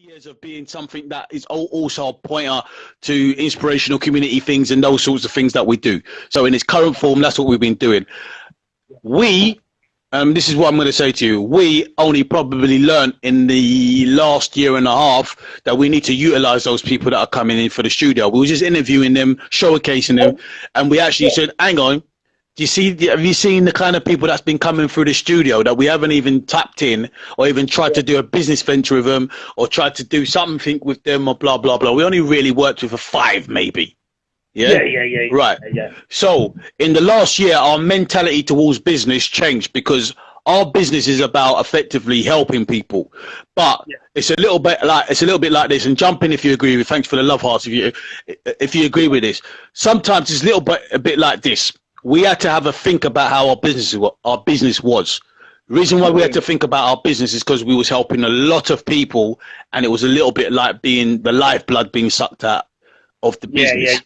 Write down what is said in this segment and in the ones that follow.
years of being something that is also a pointer to inspirational community things and those sorts of things that we do. So in its current form, that's what we've been doing. This is what I'm going to say to you. We only probably learned in the last year and a half that we need to utilize those people that are coming in for the studio. We were just interviewing them, showcasing them, and we actually said, hang on, have you seen the kind of people that's been coming through the studio that we haven't even tapped in or even tried to do a business venture with them or tried to do something with them or blah, blah, blah. We only really worked with 5 maybe. Yeah. Right. Yeah. So in the last year, our mentality towards business changed because our business is about effectively helping people, but it's a little bit like this. And jump in if you agree with. Thanks for the love hearts. If you agree with this, sometimes it's a bit like this. We had to have a think about how our business was. The reason why we had to think about our business is because we was helping a lot of people, and it was a little bit like being the lifeblood being sucked out of the business.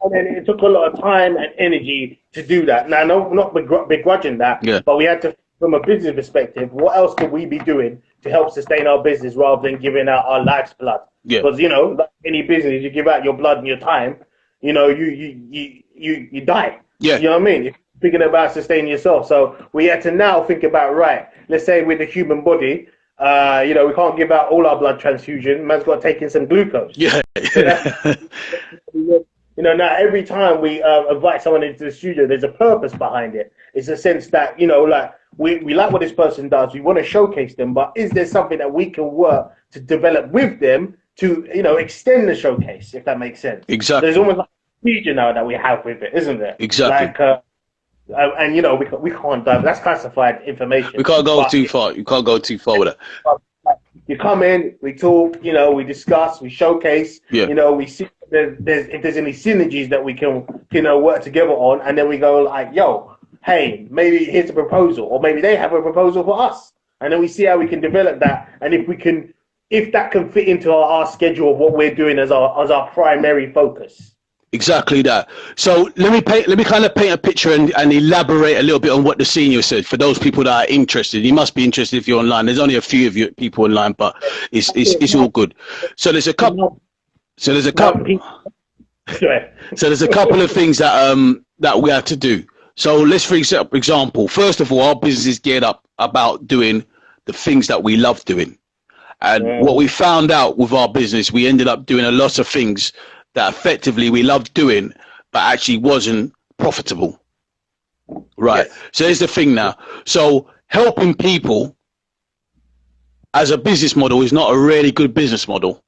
And then it took a lot of time and energy to do that. Now, no, not begrudging that, but we had to, from a business perspective, what else could we be doing to help sustain our business rather than giving out our life's blood? Because, like any business, you give out your blood and your time, you die. Yeah. You know what I mean? If you're thinking about sustaining yourself. So we had to now think about, right, let's say with the human body, we can't give out all our blood transfusion. Man's got to take in some glucose. Yeah. Now every time we invite someone into the studio, there's a purpose behind it. It's a sense that, we like what this person does. We want to showcase them, but is there something that we can work to develop with them to, extend the showcase, if that makes sense? Exactly. There's almost like a region now that we have with it, isn't there? Exactly. We can't dive. That's classified information. We can't go too far. You can't go too far with it. You come in, we talk, we discuss, we showcase, we see if there's any synergies that we can, work together on, and then we go like, hey, maybe here's a proposal, or maybe they have a proposal for us, and then we see how we can develop that, and if that can fit into our schedule of what we're doing as our primary focus. Exactly that. So let me kind of paint a picture and elaborate a little bit on what the senior said for those people that are interested. You must be interested if you're online. There's only a few of you people online, but it's all good. So there's a couple. So there's a couple of things that we have to do. So let's, for example, first of all, our business is geared up about doing the things that we love doing. And what we found out with our business, we ended up doing a lot of things that effectively we loved doing, but actually wasn't profitable. Right. Yes. So here's the thing now. So helping people as a business model is not a really good business model.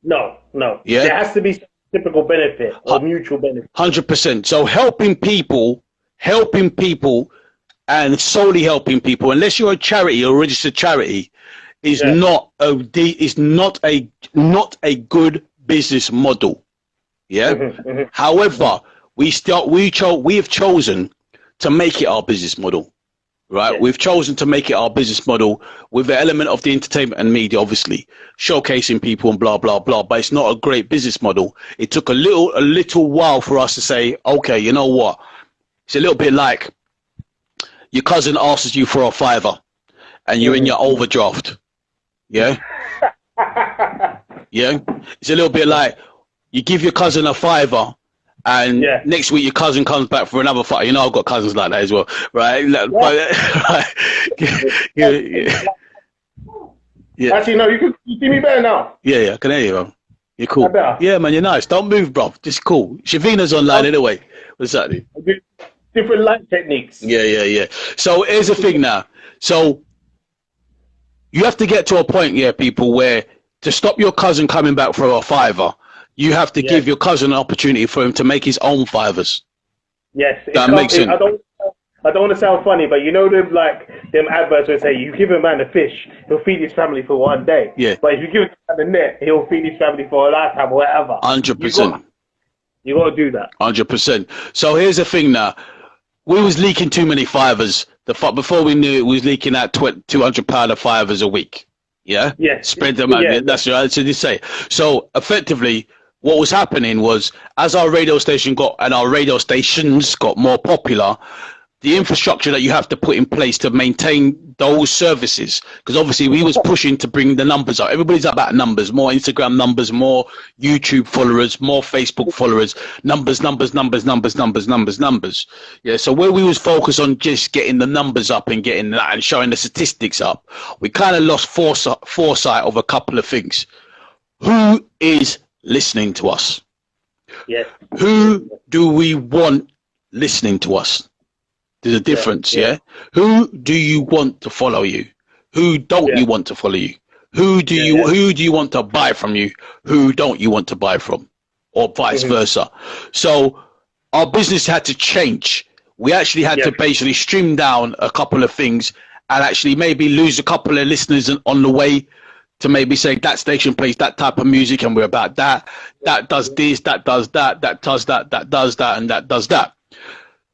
No. Yeah. There has to be some typical benefit or mutual benefit. 100%. So helping people and solely helping people, unless you're a charity or registered charity, is not a good business model. Yeah. However, we have chosen to make it our business model, right? We've chosen to make it our business model with the element of the entertainment and media, obviously showcasing people and blah blah blah. But it's not a great business model. It took a little while for us to say, okay, you know what? It's a little bit like your cousin asks you for a £5 and you're in your overdraft. Yeah. Yeah. It's a little bit like you give your cousin a £5 and next week your cousin comes back for another £5. I've got cousins like that as well, right? Yeah. Actually, no, you see me better now. Yeah, I can hear you, bro. You're cool. Yeah, man, you're nice. Don't move, bro. Just cool. Shavina's online anyway. What's that? Different light techniques. Yeah. So here's the thing now. So you have to get to a point, people, where to stop your cousin coming back for a £5, you have to give your cousin an opportunity for him to make his own £5s. Yes. That makes sense. I don't want to sound funny, but them adverts where say you give a man a fish, he'll feed his family for one day. Yeah. But if you give a man a net, he'll feed his family for a lifetime or whatever. 100%. You got to do that. 100%. So here's the thing now. We was leaking too many £5s. Before we knew it, we was leaking out £200 of £5s a week. Yeah? Yes. Spread them out. Yeah. That's right. So you say. So effectively, what was happening was as our radio stations got more popular, the infrastructure that you have to put in place to maintain those services, because obviously we was pushing to bring the numbers up. Everybody's about numbers, more Instagram numbers, more YouTube followers, more Facebook followers, numbers. Yeah, so where we was focused on just getting the numbers up and getting that and showing the statistics up, we kind of lost foresight of a couple of things. Who is listening to us? Yeah. Who do we want listening to us? There's a difference, yeah. Who do you want to follow you? Who don't you want to follow you? Who do you want to buy from you? Who don't you want to buy from? Or vice versa. So our business had to change. We actually had to basically stream down a couple of things and actually maybe lose a couple of listeners on the way to maybe say that station plays that type of music and we're about that. That does this, that does that, that does that, that does that, and that does that.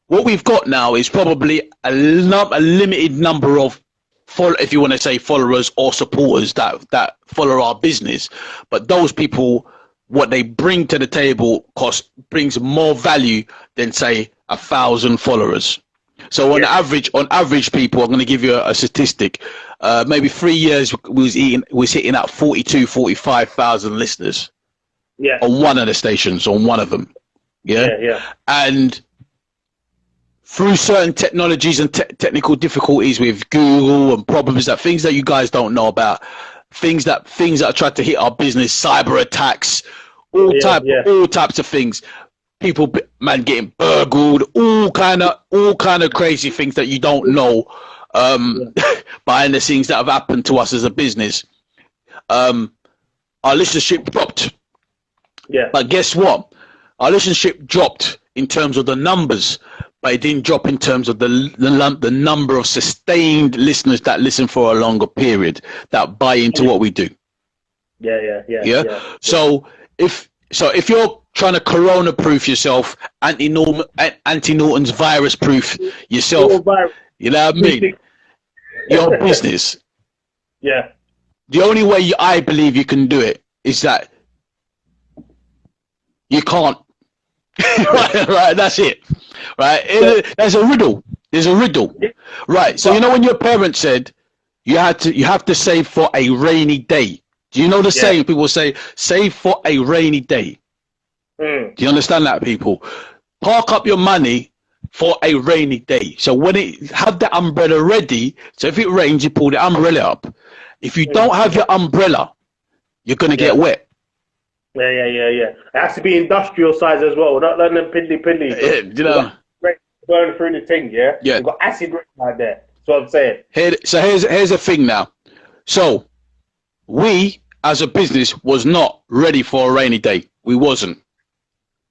What we've got now is probably a limited number of, if you want to say followers or supporters that follow our business. But those people, what they bring to the table brings more value than, say, 1,000 followers. So on average, people, I'm going to give you a statistic. Maybe 3 years was hitting at 45,000 listeners. Yeah. On one of the stations, on one of them. Yeah. And through certain technologies and technical difficulties with Google and problems things that you guys don't know about, things that are trying to hit our business, cyber attacks, all types of things. People, man, getting burgled, all kind of crazy things that you don't know behind the scenes that have happened to us as a business. Our listenership dropped. Yeah. But guess what? Our listenership dropped in terms of the numbers, but it didn't drop in terms of the number of sustained listeners that listen for a longer period, that buy into what we do. Yeah. So if you're trying to corona proof yourself, Anti Norton's virus proof yourself, you know what I mean? Your business. Yeah. The only way I believe you can do it is that you can't. right, that's it. Right, there's a riddle. Right, so you know when your parents said you have to save for a rainy day. Do you know the saying? People say save for a rainy day. Do you understand that, people? Park up your money for a rainy day. So when have the umbrella ready. So if it rains, you pull the umbrella up. If you don't have your umbrella, you're gonna get wet. Yeah. It has to be industrial size as well, not letting them piddly. Yeah, you know, going through the thing. Yeah. We've got acid rain right there. That's what I'm saying. Here's the thing now. So we, as a business, was not ready for a rainy day. We wasn't.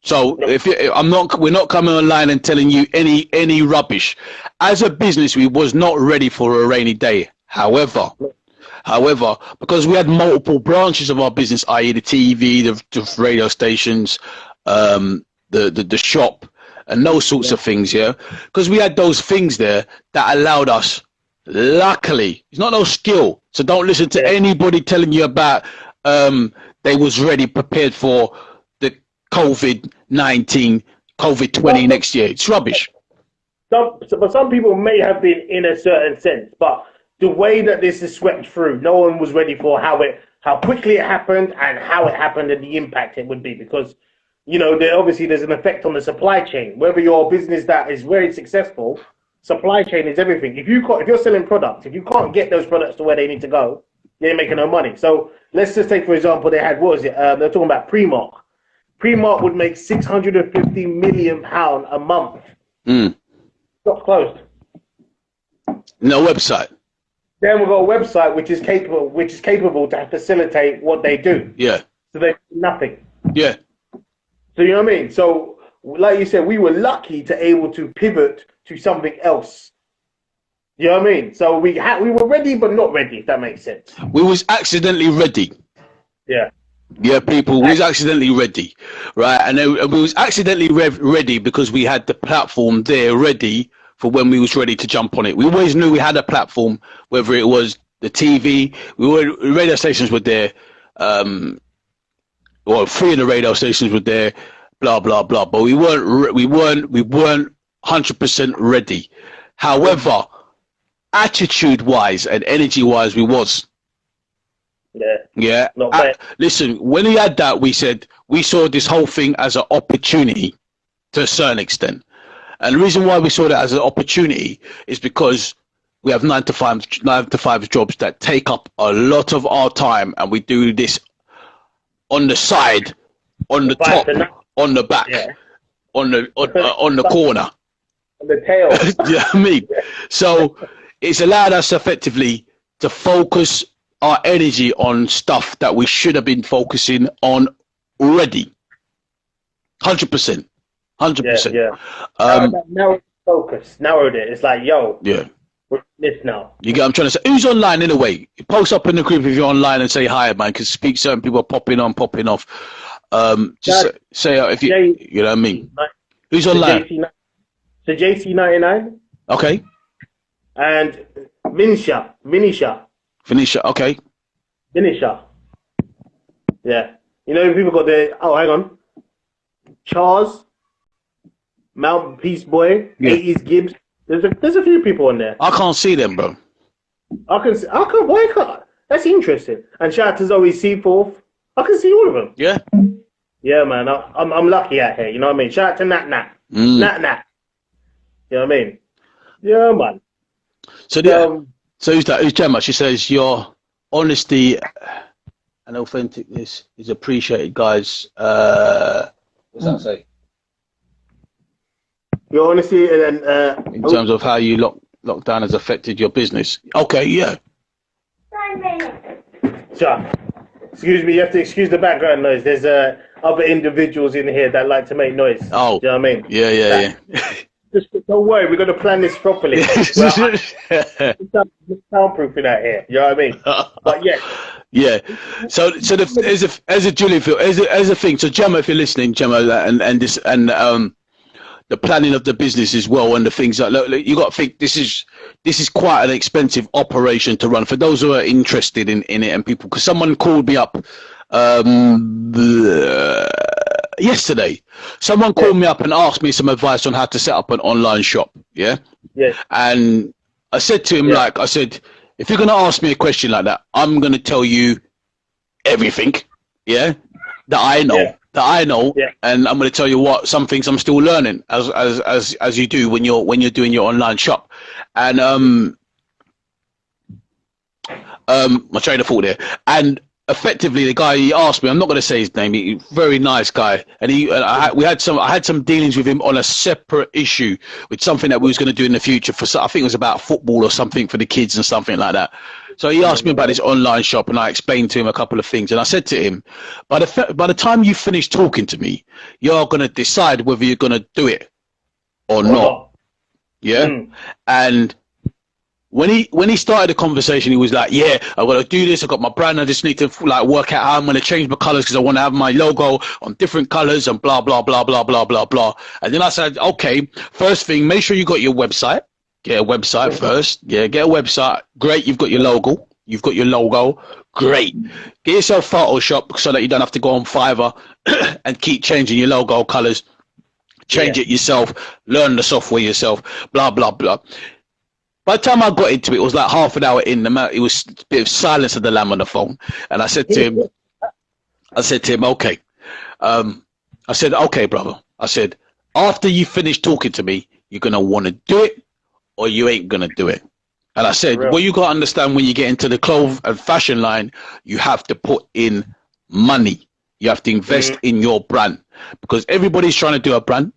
So we're not coming online and telling you any rubbish. As a business, we was not ready for a rainy day. However, because we had multiple branches of our business, i.e. the TV, the radio stations, the shop, and those sorts of things, because we had those things there that allowed us, luckily, it's not no skill, so don't listen to anybody telling you about they was ready, prepared for the COVID-19, COVID-20 next year. It's rubbish. But some people may have been in a certain sense, but the way that this is swept through, no one was ready for how quickly it happened and how it happened and the impact it would be, because, you know, there's an effect on the supply chain. Whether you're a business that is very successful, supply chain is everything. If you're selling products, if you can't get those products to where they need to go, you ain't making no money. So let's just take, for example, they had, they're talking about Primark. Primark would make £650 million a month. Not closed. No website. Then we've got a website which is capable to facilitate what they do. Yeah. So they do nothing. Yeah. So you know what I mean? So like you said, we were lucky to able to pivot to something else. You know what I mean? So we were ready but not ready, if that makes sense. We was accidentally ready. Yeah. Yeah, people, we was accidentally ready, right? And we was accidentally ready because we had the platform there ready for when we was ready to jump on it. We always knew we had a platform, whether it was the TV, radio stations were there, or 3 of the radio stations were there, blah blah blah. But we weren't 100% ready. However, attitude-wise and energy-wise, we was. Yeah. Listen, when he had that, we said we saw this whole thing as an opportunity to a certain extent. And the reason why we saw that as an opportunity is because we have 9 to 5 jobs that take up a lot of our time, and we do this on the side, on the top, on the back, on the corner, on the tail. You know what I mean? So it's allowed us effectively to focus our energy on stuff that we should have been focusing on already. 100%. 100%. Now focus. Narrowed it. It's like, yo. Yeah. We're this now. You get what I'm trying to say? Who's online in a way? Post up in the group if you're online and say hi, man, because certain people are popping on, popping off. Just say if you, you know what I mean? Who's online? So JC99. Okay. And Vinisha. Okay. Vinisha. Yeah. You know, people got the, hang on. Charles. Mountain Peace Boy. 80s Gibbs. There's a few people on there. I can't see them, bro. Why can't? That's interesting. And shout out to Zoe Seaforth. I can see all of them. Yeah. Yeah, man. I'm lucky out here. You know what I mean? Shout out to Nat. Nat. You know what I mean? Yeah, man. So who's that? Who's Gemma? She says your honesty and authenticness is appreciated, guys. What's that say? Your honesty and in terms of how you lockdown has affected your business. Okay, yeah. Sure. Excuse me, you have to excuse the background noise. There's other individuals in here that like to make noise. Oh. Do you know what I mean? Yeah. Just don't worry, we're going to plan this properly. Soundproofing out here. You know what I mean? But yeah. Yeah. So as a Julian Phil, as a thing. So Gemma, if you're listening, Gemma, and the planning of the business as well, and the things that look, you got to think this is quite an expensive operation to run for those who are interested in it, and people, because someone called me up yesterday. Someone called me up and asked me some advice on how to set up an online shop. Yeah. And I said to him, like I said, if you're going to ask me a question like that, I'm going to tell you everything. Yeah. That I know. And I'm going to tell you some things I'm still learning as you do when you're doing your online shop. And my train of thought there. And effectively, the guy, he asked me, I'm not going to say his name, he's a very nice guy, and I had some dealings with him on a separate issue with something that we was going to do in the future for, I think it was about football or something for the kids and something like that. So he asked me about his online shop, and I explained to him a couple of things, and I said to him, by the time you finish talking to me, you're going to decide whether you're going to do it or not. Yeah. And when he started the conversation, he was like, yeah, I've got to do this. I've got my brand. I just need to like work out how I'm going to change my colors because I want to have my logo on different colors and blah, blah, blah, blah, blah, blah, blah. And then I said, okay, first thing, make sure you got your website. Get a website first. Yeah, get a website. Great, you've got your logo. Great. Get yourself Photoshop so that you don't have to go on Fiverr and keep changing your logo colors. Change it yourself. Learn the software yourself. Blah, blah, blah. By the time I got into it, it was like half an hour in. It was a bit of silence of the lamb on the phone. And I said to him, okay. I said, okay, brother. I said, after you finish talking to me, you're going to want to do it or you ain't going to do it. And I said, well, you got to understand when you get into the clothes and fashion line, you have to put in money. You have to invest in your brand because everybody's trying to do a brand.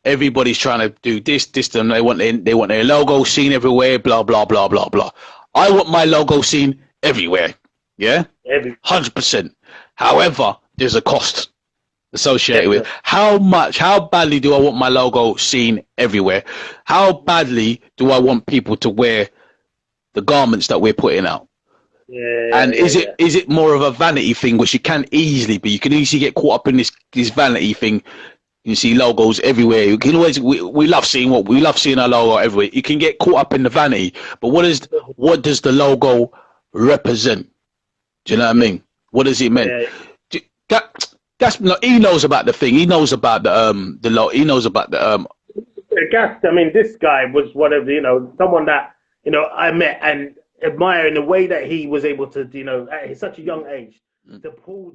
Everybody's trying to do this, and they want their logo seen everywhere, blah, blah, blah, blah, blah. I want my logo seen everywhere. Yeah? 100%. However, there's a cost associated with how badly do I want my logo seen everywhere? How badly do I want people to wear the garments that we're putting out? Is it more of a vanity thing, which it can easily be? You can easily get caught up in this vanity thing. You see logos everywhere. You can always we love seeing our logo everywhere. You can get caught up in the vanity, but what does the logo represent? Do you know what I mean? What does it mean? That's he knows about the thing. He knows about the logo. He knows about the Gas. I mean, this guy was one of someone that I met and admire in the way that he was able to at such a young age to pull